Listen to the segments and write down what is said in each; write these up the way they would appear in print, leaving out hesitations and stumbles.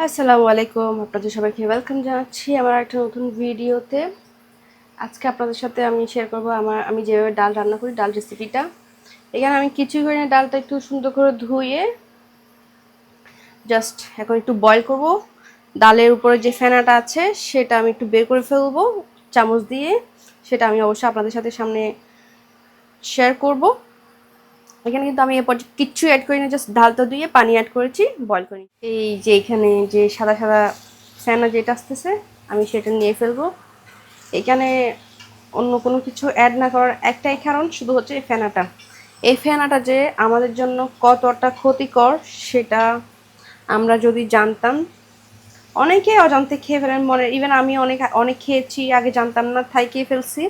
আসসালামু আলাইকুম, আপনাদের সবাইকে ওয়েলকাম জানাচ্ছি আমার একটা নতুন ভিডিওতে। আজকে আপনাদের সাথে আমি শেয়ার করব আমি যেভাবে ডাল রান্না করি, ডাল রেসিপিটা। এখানে আমি কিছুই করি না, ডালটা একটু সুন্দর করে ধুয়ে জাস্ট এখন একটু বয়েল করব। ডালের উপরে যে ফেনাটা আছে সেটা আমি একটু বের করে ফেলবো চামচ দিয়ে। সেটা আমি অবশ্যই আপনাদের সাথে সামনে শেয়ার করব। এখানে কিন্তু আমি এরপর কিচ্ছু অ্যাড করি না, জাস্ট ডালটা ধুয়ে পানি অ্যাড করেছি, বয়েল করি। এই যে এখানে যে সাদা সাদা ফেনা যেটা আসতেছে আমি সেটা নিয়ে ফেলবো। এখানে অন্য কোনো কিছু অ্যাড না করার একটাই কারণ, শুধু হচ্ছে এই ফেনাটা। এই ফেনাটা যে আমাদের জন্য কতটা ক্ষতিকর সেটা আমরা যদি জানতাম। অনেকেই অজান্তে খেয়ে ফেলেন, মনে ইভেন আমি অনেক অনেক খেয়েছি, আগে জানতাম না, তাই খেয়ে ফেলছি।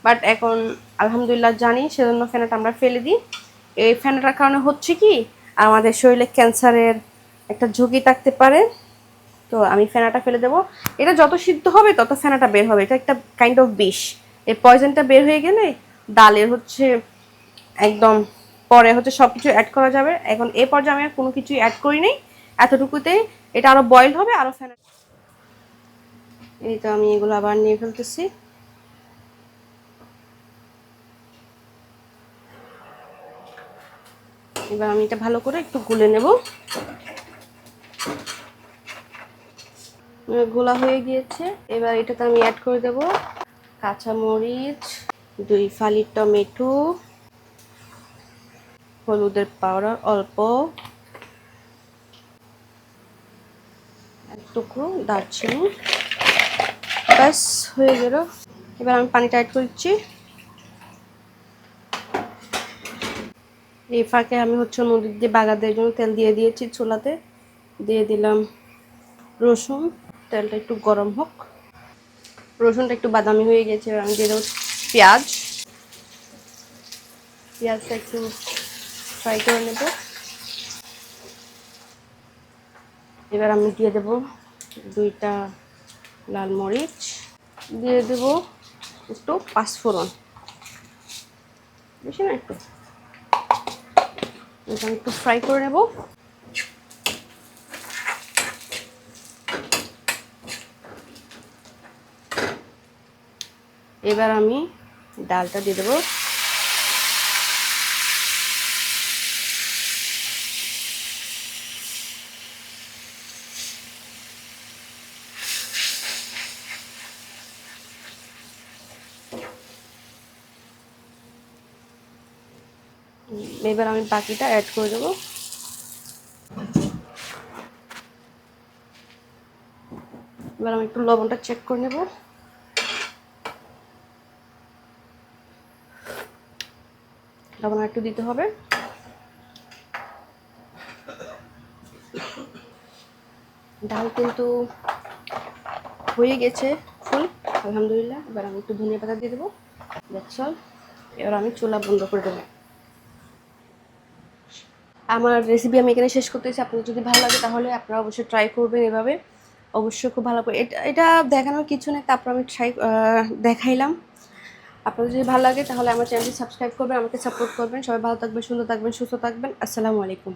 বাট এখন আলহামদুলিল্লাহ জানি, সেজন্য ফেনাটা আমরা ফেলে দিই। এই ফেনাটার কারণে হচ্ছে কি, আমাদের শরীরে ক্যান্সারের একটা ঝুঁকি থাকতে পারে। তো আমি ফেনাটা ফেলে দেবো। এটা যত সিদ্ধ হবে তত ফেনাটা বের হবে, এটা একটা কাইন্ড অফ বিষ। এই পয়জনটা বের হয়ে গেলে ডালের হচ্ছে একদম পরে হচ্ছে সব কিছু অ্যাড করা যাবে। এখন এই পর্যায়ে আমি আর কোনো কিছুই অ্যাড করি নাই, এতটুকুতেই এটা আরও বয়েল হবে, আরও ফেনা। এই তো আমি এগুলো আবার নিয়ে ফেলতেছি। এবার আমি এটা ভালো করে একটু গুলে নেব। গোলা হয়ে গিয়েছে, এবার এটাতে আমি অ্যাড করে দেব কাঁচামরিচ, 2 ফালি টমেটো, হলুদের পাউডার অল্প, এক টুকরো দারচিনি। ব্যাস হয়ে গেল। এবার আমি পানিটা অ্যাড করছি। এই ফাঁকে আমি হচ্ছে নদীর দিয়ে বাগাদের জন্য তেল দিয়ে দিয়েছি চুলাতে। দিয়ে দিলাম রসুন, তেলটা একটু গরম হোক। রসুনটা একটু বাদামি হয়ে গেছে, এবার আমি দিয়ে দেবো পেঁয়াজ। পেঁয়াজটা একটু ফ্রাই করে নেব। এবার আমি দিয়ে দেব 2টা লাল মরিচ, দিয়ে দেব একটু পাঁচফোড়ন, বেশি না একটু। এটা একটু ফ্রাই করে নেব। এবার আমি ডালটা দিয়ে দেবো। এবার আমি বাকিটা অ্যাড করে দেবো। এবার আমি একটু লবণটা চেক করে নেব। লবণ একটু দিতে হবে। ডাল কিন্তু হয়ে গেছে ফুল, আলহামদুলিল্লাহ। এবার আমি একটু ধনিয়া পাতা দিয়ে দেবো। That's all. এবার আমি চুলা বন্ধ করে দেবো। আমার রেসিপি আমি এখানে শেষ করতেছি। আপনাদের যদি ভালো লাগে তাহলে আপনারা অবশ্যই ট্রাই করবেন এভাবে। অবশ্যই খুব ভালো করে, এটা এটা দেখানোর কিছু নেই, তারপর আমি দেখাইলাম। আপনাদের যদি ভালো লাগে তাহলে আমার চ্যানেলটি সাবস্ক্রাইব করবেন, আমাকে সাপোর্ট করবেন। সবাই ভালো থাকবেন, সুন্দর থাকবেন, সুস্থ থাকবেন। আসসালামু আলাইকুম।